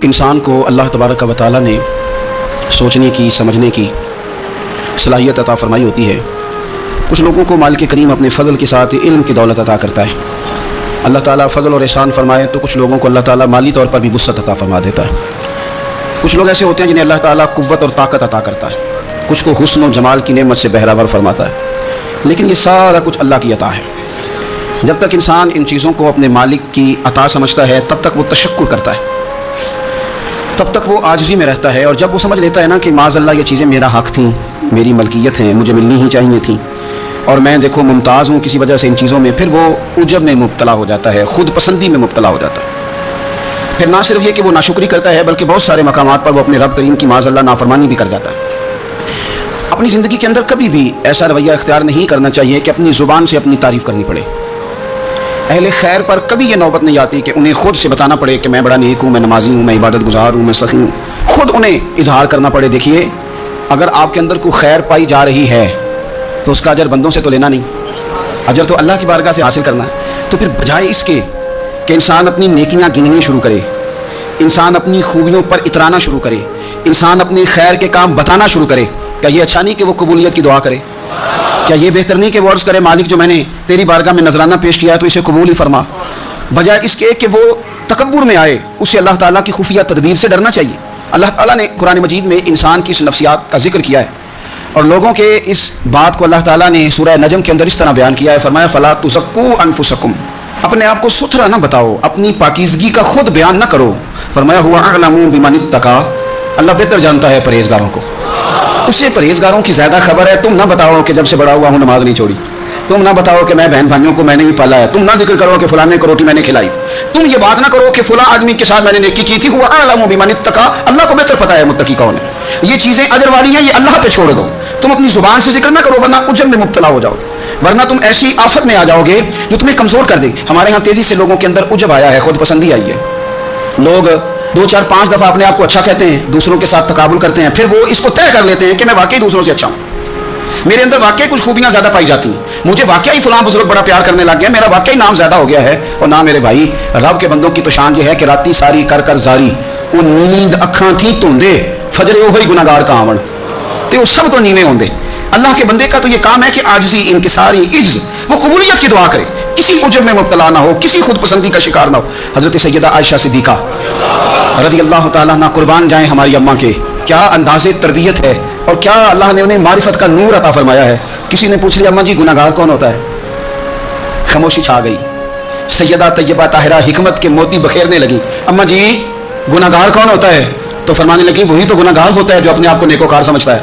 انسان کو اللہ تبارک و تعالیٰ نے سوچنے کی سمجھنے کی صلاحیت عطا فرمائی ہوتی ہے۔ کچھ لوگوں کو مالک کریم اپنے فضل کے ساتھ علم کی دولت عطا کرتا ہے۔ اللہ تعالیٰ فضل اور احسان فرمائے تو کچھ لوگوں کو اللہ تعالیٰ مالی طور پر بھی وسعت عطا فرما دیتا ہے۔ کچھ لوگ ایسے ہوتے ہیں جنہیں اللہ تعالیٰ قوت اور طاقت عطا کرتا ہے، کچھ کو حسن و جمال کی نعمت سے بہرہور فرماتا ہے، لیکن یہ سارا کچھ اللہ کی عطا ہے۔ جب تک انسان ان چیزوں کو اپنے مالک کی عطا سمجھتا ہے تب تک وہ تشکر کرتا ہے، تب تک وہ عاجزی میں رہتا ہے، اور جب وہ سمجھ لیتا ہے نا کہ معاذ اللہ یہ چیزیں میرا حق تھیں، میری ملکیت ہیں، مجھے ملنی ہی چاہیے تھیں، اور میں دیکھو ممتاز ہوں کسی وجہ سے ان چیزوں میں، پھر وہ عجب میں مبتلا ہو جاتا ہے، خود پسندی میں مبتلا ہو جاتا ہے۔ پھر نہ صرف یہ کہ وہ ناشکری کرتا ہے بلکہ بہت سارے مقامات پر وہ اپنے رب کریم کی معاذ اللہ نافرمانی بھی کر جاتا ہے۔ اپنی زندگی کے اندر کبھی بھی ایسا رویہ اختیار نہیں کرنا چاہیے کہ اپنی زبان سے اپنی تعریف کرنی پڑے۔ اہل خیر پر کبھی یہ نوبت نہیں آتی کہ انہیں خود سے بتانا پڑے کہ میں بڑا نیک ہوں، میں نمازی ہوں، میں عبادت گزار ہوں، میں سخی ہوں، خود انہیں اظہار کرنا پڑے۔ دیکھیے اگر آپ کے اندر کوئی خیر پائی جا رہی ہے تو اس کا اجر بندوں سے تو لینا نہیں، اجر تو اللہ کی بارگاہ سے حاصل کرنا ہے۔ تو پھر بجائے اس کے کہ انسان اپنی نیکیاں گننی شروع کرے، انسان اپنی خوبیوں پر اترانا شروع کرے، انسان اپنے خیر کے کام بتانا شروع کرے، کیا یہ اچھا نہیں کہ وہ قبولیت کی دعا کرے؟ کیا یہ بہتر نہیں کہ وہ عرض کرے مالک جو میں نے تیری بارگاہ میں نذرانہ پیش کیا ہے تو اسے قبول ہی فرما؟ بجائے اس کے کہ وہ تکبر میں آئے، اسے اللہ تعالیٰ کی خفیہ تدبیر سے ڈرنا چاہیے۔ اللہ تعالیٰ نے قرآن مجید میں انسان کی اس نفسیات کا ذکر کیا ہے، اور لوگوں کے اس بات کو اللہ تعالیٰ نے سورہ نجم کے اندر اس طرح بیان کیا ہے، فرمایا فلا تزکوا انفسکم، اپنے آپ کو ستھرا نہ بتاؤ، اپنی پاکیزگی کا خود بیان نہ کرو، فرمایا ہوا اعلم بمن اتقی، اللہ بہتر جانتا ہے پرہیزگاروں کو، اسے پرہیزگاروں کی زیادہ خبر ہے۔ تم نہ بتاؤ کہ جب سے بڑا ہوا ہوں نماز نہیں چھوڑی، تم نہ بتاؤ کہ میں بہن بھائیوں کو میں نے ہی پالا ہے، تم نہ ذکر کرو کہ فلانے کو روٹی میں نے کھلائی، تم یہ بات نہ کرو کہ فلاں آدمی کے ساتھ میں نے نیکی کی تھی، ہوا اعلم بمن اتقی، اللہ کو بہتر پتہ ہے متقی کون ہے۔ یہ چیزیں اجر والی ہیں، یہ اللہ پہ چھوڑ دو، تم اپنی زبان سے ذکر نہ کرو ورنہ عجب میں مبتلا ہو جاؤ گے، ورنہ تم ایسی آفت میں آ جاؤ گے جو تمہیں کمزور کر دے گی۔ ہمارے ہاں تیزی سے لوگوں کے اندر عجب آیا ہے، خود پسندی آئی ہے، لوگ 2 4 5 دفعہ اپنے آپ کو اچھا کہتے ہیں، دوسروں کے ساتھ تقابل کرتے ہیں، پھر وہ اس کو طے کر لیتے ہیں کہ میں واقعی دوسروں سے اچھا ہوں، میرے اندر واقعی کچھ خوبیاں زیادہ پائی جاتی ہیں، مجھے واقعی فلاں بزرگ بڑا پیار کرنے لگ گیا، میرا واقعی نام زیادہ ہو گیا ہے۔ اور نہ میرے بھائی، رب کے بندوں کی تو شان یہ ہے کہ راتی ساری کر کر زاری، وہ نیند اکھاں تھی توندے، فجر وہی گناہگار کا آون تے وہ سب تو نیوے ہوندے۔ اللہ کے بندے کا تو یہ کام ہے کہ عاجزی، انکساری، عجز، وہ قبولیت کی دعا کرے، کسی عجب میں مبتلا نہ ہو، کسی خود پسندی کا شکار نہ ہو۔ حضرت سیدہ عائشہ صدیقہ رضی اللہ تعالیٰ عنہ قربان جائیں ہماری اماں کے، کیا انداز تربیت ہے اور کیا اللہ نے انہیں معرفت کا نور عطا فرمایا ہے۔ کسی نے پوچھ لیا اماں جی گناہگار کون ہوتا ہے؟ خاموشی چھا گئی۔ سیدہ طیبہ طاہرہ حکمت کے موتی بکھیرنے لگی، اماں جی گناہگار کون ہوتا ہے؟ تو فرمانے لگی وہی تو گناہگار ہوتا ہے جو اپنے آپ کو نیکوکار سمجھتا ہے،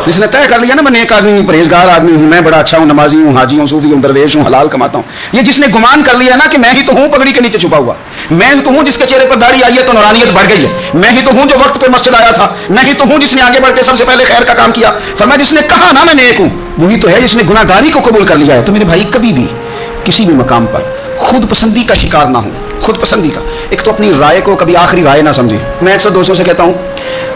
جس نے طے کر لیا نا میں نیک آدمی ہوں، پرہیزگار آدمی ہوں، میں بڑا اچھا ہوں، نمازی ہوں، حاجی ہوں، صوفی ہوں، درویش ہوں، حلال کماتا ہوں۔ یہ جس نے گمان کر لیا نا کہ میں ہی تو ہوں پگڑی کے نیچے چھپا ہوا، میں ہی تو ہوں جس کے چہرے پر داڑھی آئی ہے تو نورانیت بڑھ گئی ہے، میں ہی تو ہوں جو وقت پہ مسجد آیا تھا، میں ہی تو ہوں جس نے آگے بڑھ کے سب سے پہلے خیر کا کام کیا، فرمایا جس نے کہا نا میں نیک ہوں وہی تو ہے جس نے گناہگاری کو قبول کر لیا ہے۔ تو میرے بھائی کبھی بھی کسی بھی مقام پر خود پسندی کا شکار نہ ہوں، خود پسندی کا، ایک تو اپنی رائے کو کبھی آخری رائے نہ سمجھیں۔ میں اکثر دوستوں سے کہتا ہوں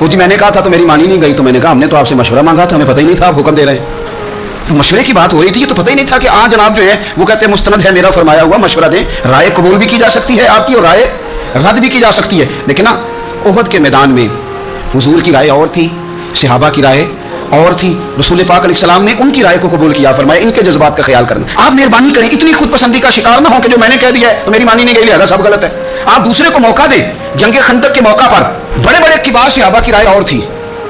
وہ جی میں نے کہا تھا تو میری مانی نہیں گئی، تو میں نے کہا ہم نے تو آپ سے مشورہ مانگا تھا، ہمیں پتہ ہی نہیں تھا آپ حکم دے رہے ہیں، تو مشورے کی بات ہو رہی تھی، یہ تو پتہ ہی نہیں تھا کہ آج جناب جو ہے وہ کہتے ہیں مستند ہے میرا فرمایا ہوا، مشورہ دیں، رائے قبول بھی کی جا سکتی ہے آپ کی اور رائے رد بھی کی جا سکتی ہے۔ لیکن نا احد کے میدان میں حضور کی رائے اور تھی، صحابہ کی رائے اور تھی، رسول پاک علیہ السلام نے ان کی رائے کو قبول کیا، فرمایا ان کے جذبات کا خیال کرنا۔ آپ مہربانی کریں اتنی خود پسندی کا شکار نہ ہوں کہ جو میں نے کہہ دیا ہے تو میری مانی نہیں گئی لہذا سب غلط ہے۔ آپ دوسرے کو موقع دیں۔ جنگ خندق کے موقع پر بڑے بڑے کبار صحابہ کی رائے اور تھی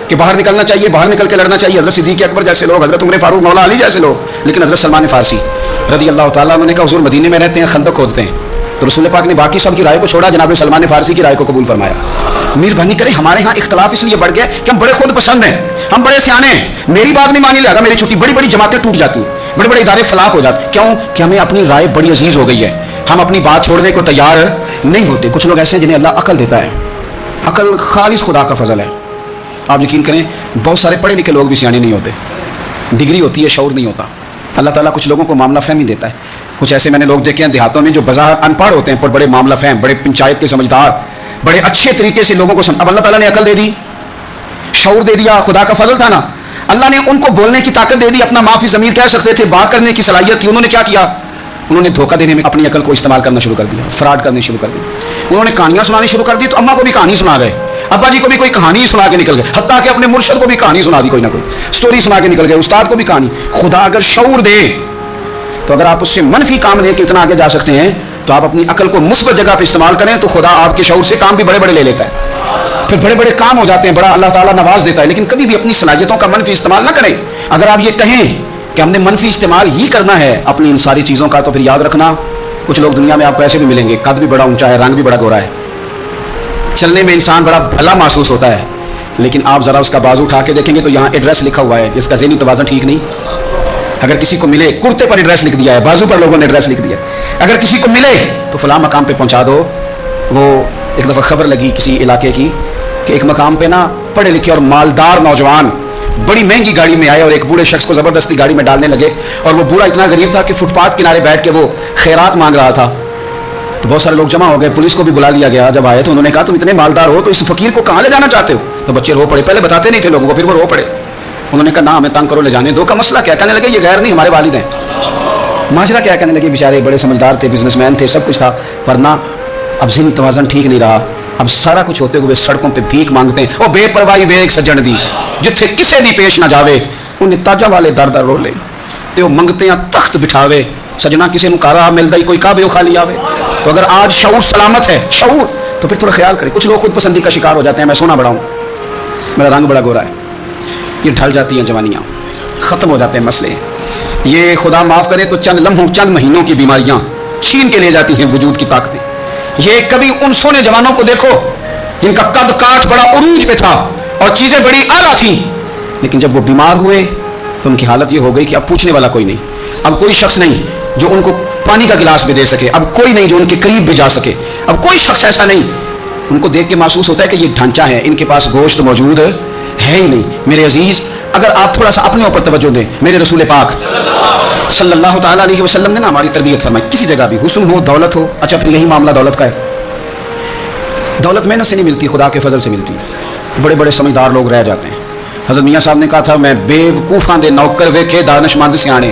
کہ باہر نکلنا چاہیے، باہر نکل کے لڑنا چاہیے، حضرت صدیق اکبر جیسے لوگ، حضرت عمر فاروق مولا علی جیسے لوگ، لیکن حضرت سلمان فارسی رضی اللہ تعالیٰ عنہ نے کہا حضور مدینے میں رہتے ہیں، خندق کھودتے ہیں، تو رسول پاک نے باقی سب کی رائے کو چھوڑا، جناب سلمان فارسی کی رائے کو قبول فرمایا۔ مہربانی کریں، ہمارے ہاں اختلاف اس لیے بڑھ گیا کہ ہم بڑے خود پسند ہیں، ہم بڑے سیانے ہیں، میری بات نہیں مانی لہذا میری چھٹی، بڑی بڑی جماعتیں ٹوٹ جاتی ہیں، بڑے بڑے ادارے فلاپ ہو جاتے ہیں، کیوں کہ ہمیں اپنی رائے بڑی عزیز ہو گئی ہے، ہم اپنی بات چھوڑنے کو تیار نہیں ہوتے۔ کچھ لوگ ایسے ہیں جنہیں اللہ عقل دیتا ہے، عقل خالص خدا کا فضل ہے۔ آپ یقین کریں بہت سارے پڑھے لکھے لوگ بھی سیانے نہیں ہوتے، ڈگری ہوتی ہے شعور نہیں ہوتا۔ اللہ تعالیٰ کچھ لوگوں کو معاملہ فہمی دیتا ہے، کچھ ایسے میں نے لوگ دیکھے ہیں دیہاتوں میں جو بظاہر ان پڑھ ہوتے ہیں پر بڑے معاملہ فہم، بڑے پنچایت کے سمجھدار، بڑے اچھے طریقے سے لوگوں کو اب اللہ تعالیٰ نے عقل دے دی، شعور دے دیا، خدا کا فضل تھا نا، اللہ نے ان کو بولنے کی طاقت دے دی، اپنا معافی ضمیر کہہ سکتے تھے، بات کرنے کی صلاحیت تھی، انہوں نے کیا کیا؟ انہوں نے دھوکہ دینے میں اپنی عقل کو استعمال کرنا شروع کر دیا, فراڈ کرنے شروع کر دیا. انہوں نے کہانیاں سنانی شروع کر دی تو اماں کو بھی کہانی سنا گئے, ابا جی کو بھی کوئی کہانی سنا کے نکل گئے, حتیٰ کہ اپنے مرشد کو بھی کہانی سنا دی, کوئی نہ کوئی سٹوری سنا کے نکل گئے, استاد کو بھی کہانی. خدا اگر شعور دے تو اگر آپ اس سے منفی کام لے کے اتنا آگے جا سکتے ہیں تو آپ اپنی عقل کو مثبت جگہ پہ استعمال کریں تو خدا آپ کے شعور سے کام بھی بڑے بڑے لے لیتا ہے, پھر بڑے بڑے کام ہو جاتے ہیں, بڑا اللہ تعالیٰ نواز دیتا ہے. لیکن کبھی بھی اپنی صلاحیتوں کا منفی استعمال نہ کریں. اگر آپ یہ کہیں کہ ہم نے منفی استعمال ہی کرنا ہے اپنی ان ساری چیزوں کا, تو پھر یاد رکھنا کچھ لوگ دنیا میں آپ کو ایسے بھی ملیں گے, قد بھی بڑا اونچا ہے, رنگ بھی بڑا گورا ہے, چلنے میں انسان بڑا بھلا محسوس ہوتا ہے, لیکن آپ ذرا اس کا بازو اٹھا کے دیکھیں گے تو یہاں ایڈریس لکھا ہوا ہے, اس کا ذہنی توازن ٹھیک نہیں. اگر کسی کو ملے کرتے پر ایڈریس لکھ دیا ہے, بازو پر لوگوں نے ایڈریس لکھ دیا, اگر کسی کو ملے تو فلاں مقام پہ پہنچا دو. وہ ایک دفعہ خبر لگی کسی علاقے کی کہ ایک مقام پہ نا پڑھے لکھے اور مالدار نوجوان بڑی مہنگی گاڑی میں آئے اور ایک بوڑھے شخص کو زبردستی گاڑی میں ڈالنے لگے, اور وہ بوڑھا اتنا غریب تھا کہ فٹ پاتھ کنارے بیٹھ کے وہ خیرات مانگ رہا تھا. تو بہت سارے لوگ جمع ہو گئے, پولیس کو بھی بلا لیا گیا. جب آئے تو انہوں نے کہا تم اتنے مالدار ہو تو اس فقیر کو کہاں لے جانا چاہتے ہو؟ تو بچے رو پڑے, پہلے بتاتے نہیں تھے لوگوں کو, پھر وہ رو پڑے. انہوں نے کہا نہ ہمیں تنگ کرو, لے جانے دو. کا مسئلہ کیا؟ کہنے لگے یہ غیر نہیں ہمارے والد ہیں. ماجرا کیا؟ کہنے لگے بیچارے بڑے سمجھدار تھے, بزنس مین تھے, سب کچھ تھا, ورنہ اب ذہنی توازن ٹھیک نہیں رہا. اب سارا کچھ ہوتے ہوئے سڑکوں پہ بھیک مانگتے ہیں. اور بے پرواہی ویک سجن دی جتھے کسے دی پیش نہ جاوے, انہیں تاجا والے در در رولے تے وہ منگتے ہیں تخت بٹھاوے. سجنا کسی نو کارا ملدا ہی کوئی کعبے خالی آوے. تو اگر آج شعور سلامت ہے, شعور, تو پھر تھوڑا خیال کریں. کچھ لوگ خود پسندی کا شکار ہو جاتے ہیں, میں سونا بڑا ہوں, میرا رنگ بڑا گورا ہے, یہ ڈھل جاتی ہیں جوانیاں, ختم ہو جاتے ہیں مسئلے. یہ خدا معاف کرے تو چند لمحوں چند مہینوں کی بیماریاں چھین کے لے جاتی ہیں وجود کی طاقتیں. یہ کبھی ان سونے جوانوں کو دیکھو جن کا قد کاٹ بڑا عروج پہ تھا اور چیزیں بڑی اعلیٰ تھیں, لیکن جب وہ بیمار ہوئے تو ان کی حالت یہ ہو گئی کہ اب پوچھنے والا کوئی نہیں, اب کوئی شخص نہیں جو ان کو پانی کا گلاس بھی دے سکے, اب کوئی نہیں جو ان کے قریب بھی جا سکے, اب کوئی شخص ایسا نہیں. ان کو دیکھ کے محسوس ہوتا ہے کہ یہ ڈھانچہ ہے, ان کے پاس گوشت موجود ہے ہی نہیں. میرے عزیز, اگر آپ تھوڑا سا اپنے اوپر توجہ دیں, میرے رسول پاک صلی اللہ تعالیٰ علیہ وسلم نے نا ہماری تربیت فرمائی. کسی جگہ بھی حسن ہو, دولت ہو, اچھا پھر یہی معاملہ دولت کا ہے. دولت محنت سے نہیں ملتی, خدا کے فضل سے ملتی ہے. بڑے بڑے سمجھدار لوگ رہ جاتے ہیں. حضرت میاں صاحب نے کہا تھا میں بے وقوفاں دے نوکر ویکھے دانش مند سیانے.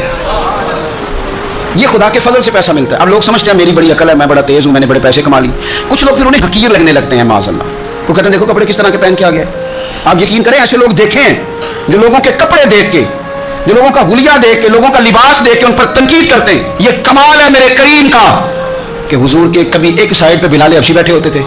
یہ خدا کے فضل سے پیسہ ملتا ہے. اب لوگ سمجھتے ہیں میری بڑی عقل ہے, میں بڑا تیز ہوں, میں نے بڑے پیسے کما لی. کچھ لوگ پھر انہیں حقیر لگنے لگتے ہیں معاذ اللہ. وہ کہتے ہیں دیکھو کپڑے کس طرح کے پہن کے آ گئے. آپ یقین کریں ایسے لوگ دیکھیں جو لوگوں کے کپڑے دیکھ کے, جو لوگوں کا حلیہ دیکھ کے, لوگوں کا لباس دیکھ کے ان پر تنقید کرتے ہیں. یہ کمال ہے میرے کریم کا کہ حضور کے کبھی ایک سائڈ پہ بلال حبشی بیٹھے ہوتے تھے,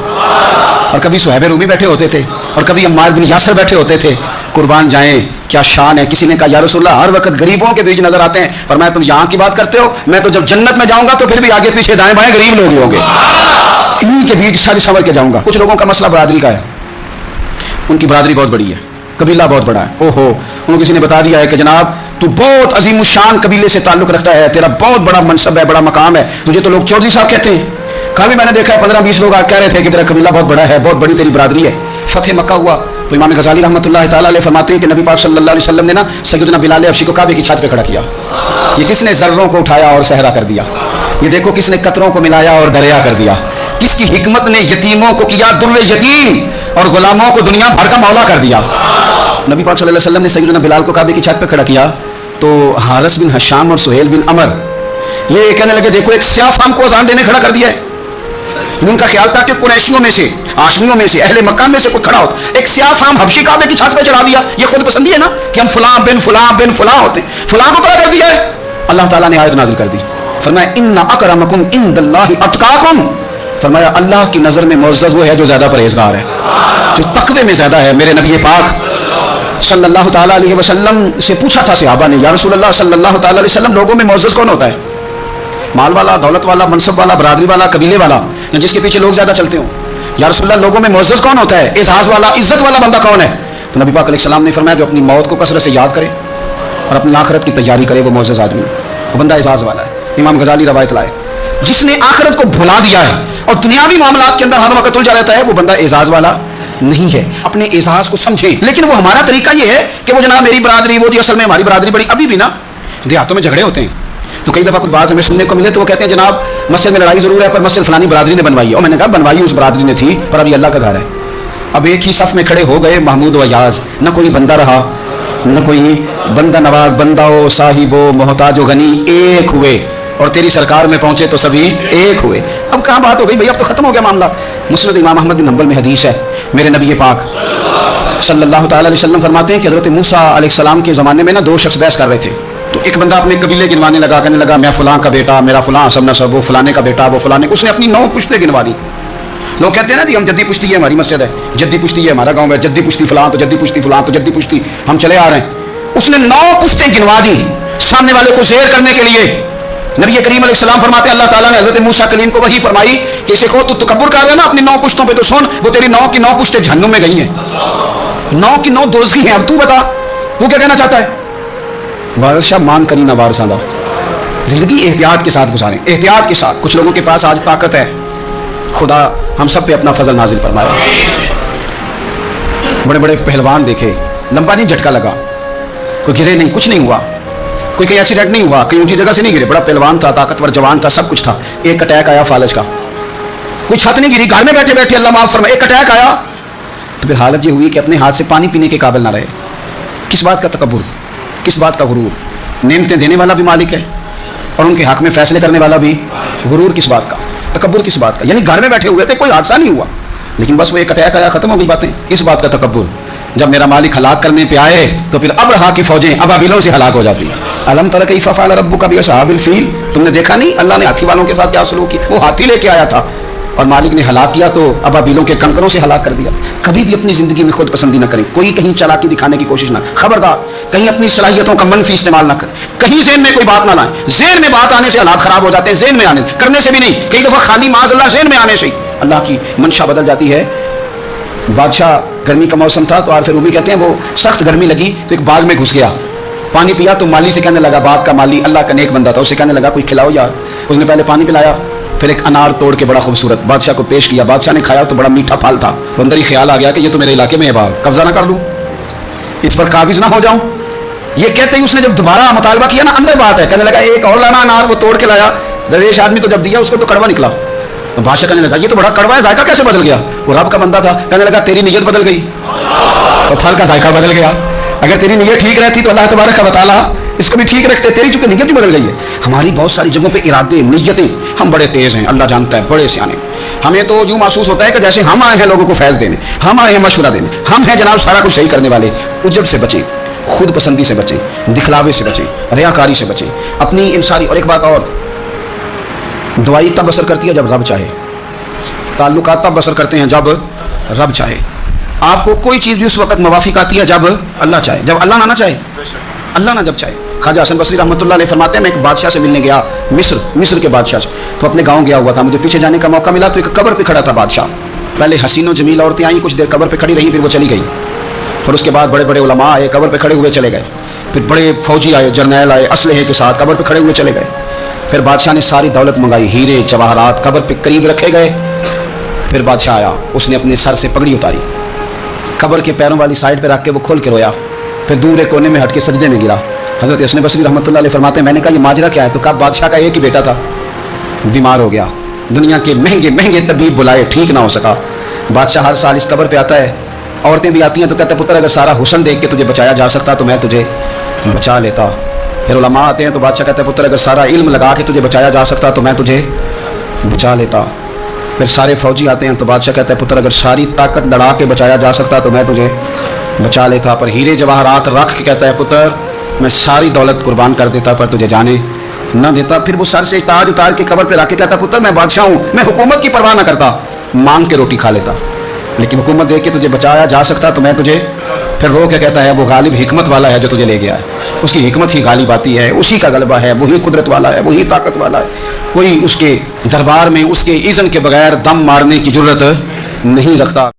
اور کبھی صہیب رومی بیٹھے ہوتے تھے, اور کبھی عمار بن یاسر بیٹھے ہوتے تھے. قربان جائیں, کیا شان ہے. کسی نے کہا یا رسول اللہ ہر وقت غریبوں کے بیچ نظر آتے ہیں. فرمایا تم یہاں کی بات کرتے ہو, میں تو جب جنت میں جاؤں گا تو پھر بھی آگے پیچھے دائیں بائیں غریب لوگ ہی ہوں گے, انہیں کے بیچ ساری سنور کے جاؤں گا. کچھ لوگوں کا مسئلہ برادری کا ہے, ان کی برادری بہت بڑی ہے, قبیلہ بہت بڑا ہے. او ہو, انہوں کسی نے بتا دیا ہے کہ جناب تو بہت عظیم الشان قبیلے سے تعلق رکھتا ہے, تیرا بہت بڑا منصب ہے, بڑا مقام ہے, تجھے تو لوگ چودھری صاحب کہتے ہیں. کہا بھی میں نے دیکھا ہے 15-20 لوگ کہہ رہے تھے کہ تیرا قبیلہ بہت بڑا ہے, بہت بڑی تیری برادری ہے. فتح مکہ ہوا تو امام غزالی رحمۃ اللہ تعالیٰ علیہ فرماتے ہیں کہ نبی پاک صلی اللہ علیہ وسلم نے نا سیدنا بلال حبشی کو کعبے کی چھت پہ کھڑا کیا. یہ کس نے ذروں کو اٹھایا اور صحرا کر دیا. یہ دیکھو کس نے قطروں کو ملایا اور دریا کر دیا. کس کی حکمت نے یتیموں کو کیا در یتیم اور غلاموں کو دنیا بھر کا مولا کر دیا. نبی پاک صلی اللہ علیہ وسلم نے سیدنا بلال کو کعبے کی چھت پہ کھڑا کیا تو حارث بن حشام اور سہیل بن عمر یہ کہنے لگے دیکھو ایک سیاہ فام کو اذان دینے کھڑا کر دیا ہے. ان کا خیال تھا کہ قریشیوں میں سے, ہاشمیوں میں سے, اہل مکہ میں سے کوئی کھڑا ہوتا. ایک سیاہ فام حبشی کعبے کی چھت پہ چڑھا دیا. یہ خود پسندی ہے نا کہ ہم فلاں بن فلاں بن فلاں ہوتے ہیں. فلاں کو کیا کر دیا ہے؟ اللہ تعالیٰ نے آیت نازل کر دی. فرمایا ان اکرمکم عند اللہ اتقاکم. فرمایا اللہ کی نظر میں معزز وہ ہے جو زیادہ پرہیزگار ہے, جو تقوی میں زیادہ ہے. میرے نبی پاک صلی اللہ تعالیٰ علیہ وسلم سے پوچھا تھا صحابہ نے, یا رسول اللہ صلی اللہ تعالیٰ علیہ وسلم لوگوں میں معزز کون ہوتا ہے؟ مال والا, دولت والا, منصب والا, برادری والا, قبیلے والا, جس کے پیچھے لوگ زیادہ چلتے ہوں. یا رسول اللہ لوگوں میں معزز کون ہوتا ہے؟ اعزاز والا, عزت والا بندہ کون ہے؟ تو نبی پاک علیہ السلام نے فرمایا جو اپنی موت کو کثرت سے یاد کرے اور اپنی آخرت کی تیاری کرے وہ معزز آدمی, وہ بندہ اعزاز والا ہے. امام غزالی روایت لائے جس نے آخرت کو بھلا دیا ہے اور دنیاوی معاملات کے اندر ہر وقت الجھا رہتا ہے وہ بندہ اعزاز والا نہیں ہے. اپنے اعزاز کو سمجھیں. لیکن وہ ہمارا طریقہ یہ ہے کہ وہ جناب میری برادری, وہ جی اصل میں ہماری برادری بڑی. ابھی بھی نا دیہاتوں میں جھگڑے ہوتے ہیں تو کئی دفعہ کوئی بات ہمیں سننے کو ملے تو وہ کہتے ہیں جناب مسجد میں لڑائی ضرور ہے پر مسجد فلانی برادری نے بنوائی ہے. اور میں نے کہا بنوائی اس برادری نے تھی پر ابھی اللہ کا گھر ہے. اب ایک ہی صف میں کھڑے ہو گئے محمود و ایاز, نہ کوئی بندہ رہا نہ کوئی بندہ نواز, بندہ و صاحب و محتاج و غنی ایک ہوئے. اور تیری سرکار میں پہنچے تو سبھی ایک ہوئے. اب کہاں بات ہو گئی بھائی, اب تو ختم ہو گیا معاملہ. مسند امام احمد بن حنبل میں حدیث ہے, میرے نبی پاک صلی اللہ تعالی علیہ وسلم فرماتے ہیں کہ حضرت موسیٰ علیہ السلام کے زمانے میں نا دو شخص بحث کر رہے تھے. تو ایک بندہ اپنے قبیلے گنوانے لگا, کہنے لگا میں فلاں کا بیٹا, میرا فلاں سب نسب, وہ فلانے کا بیٹا, وہ فلانے. اس نے اپنی 9 پشتیں گنوا دی. لوگ کہتے ہیں نا جی ہم جدی پشتی ہے, ہماری مسجد ہے, جدی پشتی ہے ہمارا گاؤں ہے, جدی پشتی فلاں تو جدی پشتی فلاں تو جدی پشتی, ہم چلے آ رہے ہیں. اس نے 9 پشتیں گنوا دی سامنے والے کو زیر کرنے کے لیے. نبی کریم علیہ السلام فرماتے ہیں اللہ تعالیٰ نے حضرت موسیٰ کلیم کو وحی فرمائی کہ اسے کہو تو تکبر کر رہا ہے نا اپنی 9 پشتوں پہ, تو سن وہ تیری 9 کی 9 پشتیں جہنم میں گئی ہیں, 9 کی 9 دوزخی ہیں. اب تو بتا وہ کیا کہنا چاہتا ہے؟ بادشاہ مان کری نہ وارثاں دا. زندگی احتیاط کے ساتھ گزاریں, احتیاط کے ساتھ. کچھ لوگوں کے پاس آج طاقت ہے, خدا ہم سب پہ اپنا فضل نازل فرمائے. بڑے بڑے پہلوان دیکھے, لمبا نہیں جھٹکا لگا, کوئی گرے نہیں, کچھ نہیں ہوا, کوئی کہیں ایکسیڈنٹ نہیں ہوا, کہیں اونچی جگہ سے نہیں گرے. بڑا پہلوان تھا, طاقتور جوان تھا, سب کچھ تھا. ایک اٹیک آیا فالج کا, کوئی چھت نہیں گری, گھر میں بیٹھے بیٹھے اللہ معاف فرمائے ایک اٹیک آیا, تو پھر حالت یہ ہوئی کہ اپنے ہاتھ سے پانی پینے کے قابل نہ رہے. کس بات کا تکبر, کس بات کا غرور؟ نعمتیں دینے والا بھی مالک ہے اور ان کے حق میں فیصلے کرنے والا بھی. غرور کس بات کا, تکبر کس بات کا؟ یعنی گھر میں بیٹھے ہوئے تھے, کوئی حادثہ نہیں ہوا, لیکن بس وہ ایک اٹیک آیا, ختم ہو گئی باتیں. اس بات کا تکبر. جب میرا مالک ہلاک کرنے پہ آئے تو پھر اب رہا کی فوجیں ابابیلوں سے ہلاک ہو جاتی ہیں. الم تر کیف فعل ربک باصحاب الفیل, تم نے دیکھا نہیں اللہ نے ہاتھی والوں کے ساتھ کیا سلوک کیا؟ وہ ہاتھی لے کے آیا تھا اور مالک نے ہلاک کیا تو ابابیلوں کے کنکروں سے ہلاک کر دیا. کبھی بھی اپنی زندگی میں خود پسندی نہ کریں, کوئی کہیں چالاکی دکھانے کی کوشش نہ, خبردار کہیں اپنی صلاحیتوں کا منفی استعمال نہ کریں, کہیں ذہن میں کوئی بات نہ لائیں. ذہن میں بات آنے سے حالات خراب ہو جاتے ہیں, ذہن میں آنے کرنے سے بھی نہیں, کئی دفعہ خالی معاذ اللہ ذہن میں آنے سے اللہ کی منشا بدل جاتی ہے. بادشاہ گرمی کا موسم تھا تو عارف رومی کہتے ہیں وہ سخت گرمی لگی تو ایک باغ میں گھس گیا, پانی پیا تو مالی سے کہنے لگا, باغ کا مالی اللہ کا نیک بندہ تھا, اسے کہنے لگا کوئی کھلاؤ یار. اس نے پہلے پانی پلایا, پھر ایک انار توڑ کے بڑا خوبصورت بادشاہ کو پیش کیا. بادشاہ نے کھایا تو بڑا میٹھا پھل تھا, تو اندر ہی خیال آ گیا کہ یہ تو میرے علاقے میں ہے باغ, قبضہ نہ کر لوں, اس پر قابض نہ ہو جاؤں. یہ کہتے ہی اس نے جب دوبارہ مطالبہ کیا نا, اندر بات ہے, کہنے لگا ایک اور لانا انار. وہ توڑ کے لایا, درویش آدمی تو جب دیا اس کو تو کڑوا نکلا. بادشاہ کہنے لگا یہ تو بڑا کڑوا ہے, ذائقہ کیسے بدل گیا؟ وہ رب کا بندہ تھا, کہنے لگا تیری نیت بدل گئی اور پھل کا ذائقہ بدل گیا. اگر تیری نیت ٹھیک رہتی تو اللہ تبارک و تعالیٰ اس کو بھی ٹھیک رکھتے. تیری چونکہ نیت بھی بدل گئی ہے. ہماری بہت ساری جگہوں پہ ارادے, نیتیں, ہم بڑے تیز ہیں, اللہ جانتا ہے, بڑے سیانے. ہمیں تو یوں محسوس ہوتا ہے کہ جیسے ہم آئے ہیں لوگوں کو فیض دینے, ہم آئے ہیں مشورہ دینے, ہم ہیں جناب سارا کچھ صحیح کرنے والے. عجب سے بچیں, خود پسندی سے بچیں, دکھلاوے سے بچیں, ریاکاری سے بچیں. اپنی ان ساری, اور ایک بات اور, دعائی تب اثر کرتی ہے جب رب چاہے, تعلقات تب اثر کرتے ہیں جب رب چاہے. آپ کو کوئی چیز بھی اس وقت موافق آتی ہے جب اللہ چاہے, جب اللہ نہ چاہے, اللہ نہ جب چاہے. خواجہ حسن بصری رحمۃ اللہ علیہ فرماتے ہیں میں ایک بادشاہ سے ملنے گیا, مصر کے بادشاہ سے, تو اپنے گاؤں گیا ہوا تھا. مجھے پیچھے جانے کا موقع ملا تو ایک قبر پہ کھڑا تھا بادشاہ. پہلے حسین و جمیل عورتیں آئیں, کچھ دیر قبر پہ کھڑی رہیں, پھر وہ چلی گئی. پھر اس کے بعد بڑے بڑے علماء آئے, قبر پہ کھڑے ہوئے چلے گئے. پھر بڑے فوجی آئے, جرنیل آئے اسلحے کے ساتھ, قبر پہ کھڑے ہوئے چلے گئے. پھر بادشاہ نے ساری دولت منگائی, ہیرے جواہرات قبر پہ قریب رکھے گئے. پھر بادشاہ آیا, اس نے اپنے سر سے پگڑی اتاری, قبر کے پیروں والی سائڈ پہ رکھ کے وہ کھول کے رویا. پھر دور ایک کونے میں ہٹ کے سجدے میں گرا. حضرت حسن بصری رحمۃ اللہ علیہ فرماتے ہیں میں نے کہا یہ ماجرا کیا ہے؟ تو کہا بادشاہ کا ایک ہی بیٹا تھا, بیمار ہو گیا, دنیا کے مہنگے مہنگے طبیب بلائے, ٹھیک نہ ہو سکا. بادشاہ ہر سال اس قبر پہ آتا ہے, عورتیں بھی آتی ہیں, تو کہتا ہے پتر اگر سارا حسن دیکھ کے تجھے بچایا جا سکتا تو میں تجھے بچا لیتا. پھر علماء آتے ہیں تو بادشاہ کہتا ہے پتر اگر سارا علم لگا کے تجھے بچایا جا سکتا تو میں تجھے بچا لیتا. پھر سارے فوجی آتے ہیں تو بادشاہ کہتا ہے پتر اگر ساری طاقت لڑا کے بچایا جا سکتا تو میں تجھے بچا لیتا. پر ہیرے جواہرات رکھ کے کہتا ہے پتر میں ساری دولت قربان کر دیتا پر تجھے جانے نہ دیتا. پھر وہ سر سے تاج اتار کے قبر پہ رکھ کے کہتا پتر میں بادشاہ ہوں, میں حکومت کی پرواہ نہ کرتا, مانگ کے روٹی کھا لیتا, لیکن حکومت دے کے تجھے بچایا جا سکتا تو میں تجھے. پھر رو کے کہتا ہے وہ غالب حکمت والا ہے جو تجھے لے گیا ہے, اس کی حکمت ہی غالب آتی ہے, اسی کا غلبہ ہے, وہی قدرت والا ہے, وہی طاقت والا ہے. کوئی اس کے دربار میں اس کے اذن کے بغیر دم مارنے کی جرت نہیں رکھتا.